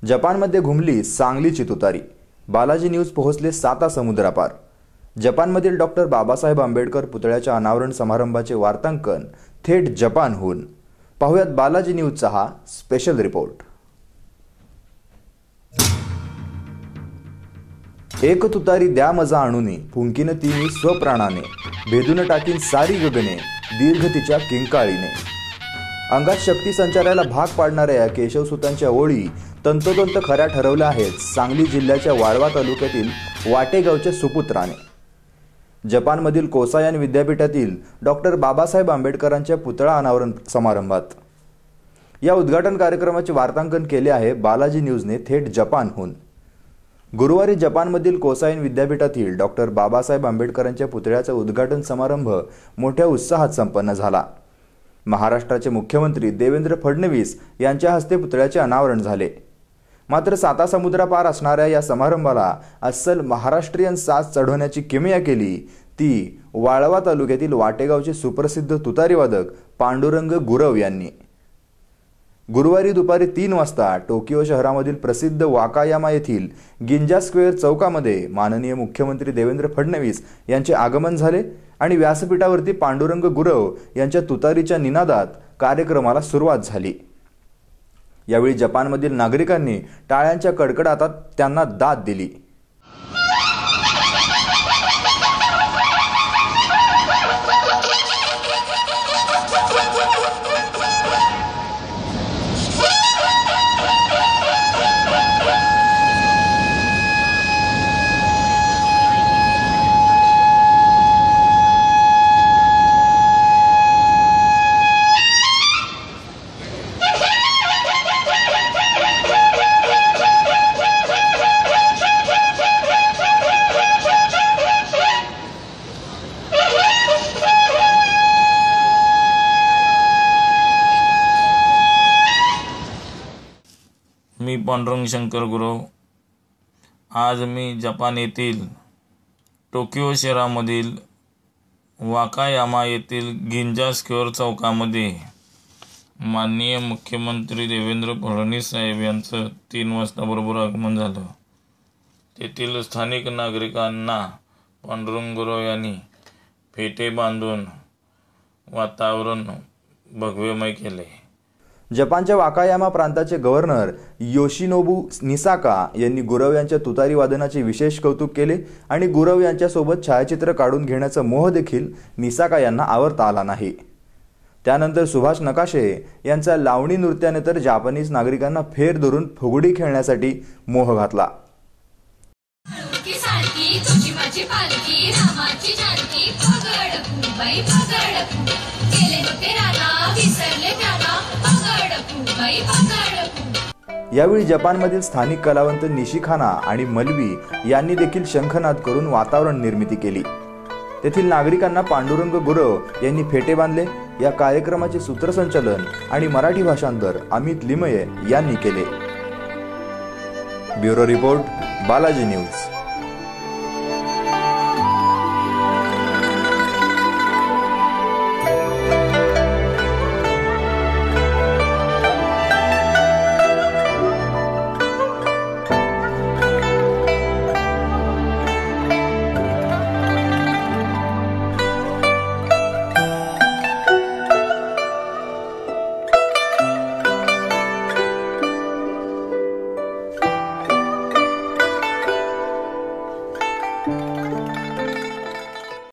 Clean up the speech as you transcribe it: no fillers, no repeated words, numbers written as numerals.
जपानमध्ये घुमली सांगलीची तुतारी. बालाजी न्यूज पोहोचले साता समुद्रापार. जपानमधील डॉक्टर बाबासाहेब आंबेडकर पुतळ्याच्या अनावरण समारंभाचे वार्तांकन थेट जपानहून. पाहुयात बालाजी न्यूजचा हा स्पेशल रिपोर्ट. एक तुतारी द्या मजा आणूनी, फुंकीन ती मी स्वप्राणाने, भेदून टाकीन सारी गगने, दीर्घ तिच्या किंकाळीने. अंगात शक्ती संचारायला भाग पाडणाऱ्या या केशवसुतांच्या ओळी तंतोतंत खऱ्या ठरवल्या आहेत सांगली जिल्ह्याच्या वाळवा तालुक्यातील वाटेगावच्या सुपुत्राने. जपानमधील कोसायान विद्यापीठातील डॉक्टर बाबासाहेब आंबेडकरांच्या पुतळा अनावरण समारंभात. या उद्घाटन कार्यक्रमाचे वार्तांकन केले आहे बालाजी न्यूजने थेट जपानहून. गुरुवारी जपानमधील कोसायन विद्यापीठातील डॉक्टर बाबासाहेब आंबेडकरांच्या पुतळ्याचा उद्घाटन समारंभ मोठ्या उत्साहात संपन्न झाला. महाराष्ट्राचे मुख्यमंत्री देवेंद्र फडणवीस यांच्या हस्ते पुतळ्याचे अनावरण झाले. मात्र साता समुद्रापार असणाऱ्या या समारंभाला अस्सल महाराष्ट्रीयन साज चढवण्याची किमया केली ती वाळवा तालुक्यातील वाटेगावचे सुप्रसिद्ध तुतारीवादक पांडुरंग गुरव यांनी. गुरुवारी दुपारी 3 वाजता टोकियो शहरामधील प्रसिद्ध वाकायामा येथील गिंजा स्क्वेअर चौकामध्ये माननीय मुख्यमंत्री देवेंद्र फडणवीस यांचे आगमन झाले आणि व्यासपीठावरती पांडुरंग गुरव यांच्या तुतारीच्या निनादात कार्यक्रमाला सुरुवात झाली. यावेळी जपानमधील नागरिकांनी टाळ्यांच्या कडकडाटात त्यांना दाद दिली. मी पांडुरंग शंकर गुरव. आज मी जपान येथील टोकियो शहरामधील वाकायामा येथील गिंजा स्क्वेअर चौकामध्ये माननीय मुख्यमंत्री देवेंद्र फडणवीस साहेब यांचं 3 वाजता बरोबर आगमन झालं. तेथील स्थानिक नागरिकांना पांडुरंग गुरव यांनी फेटे बांधून वातावरण भगवेमय केले. जपानच्या वाकायामा प्रांताचे गव्हर्नर योशिनोबू निसाका यांनी गुरव यांच्या तुतारी वादनाचे विशेष कौतुक केले आणि गुरव यांच्यासोबत छायाचित्र काढून घेण्याचा मोह देखील निसाका यांना आवरता आला नाही. त्यानंतर सुभाष नकाशे यांच्या लावणी नृत्याने तर जपानीज नागरिकांना फेर धरून फुगडी खेळण्यासाठी मोह घातला. यावेळी जपानमधील स्थानिक कलावंत निशिखाना आणि मलवी यांनी देखील शंखनाद करून वातावरण निर्मिती केली. तेथील नागरिकांना पांडुरंग गुरव यांनी फेटे बांधले. या कार्यक्रमाचे सूत्रसंचालन आणि मराठी भाषांतर अमित लिमये यांनी केले. Bureau report, Balaji news.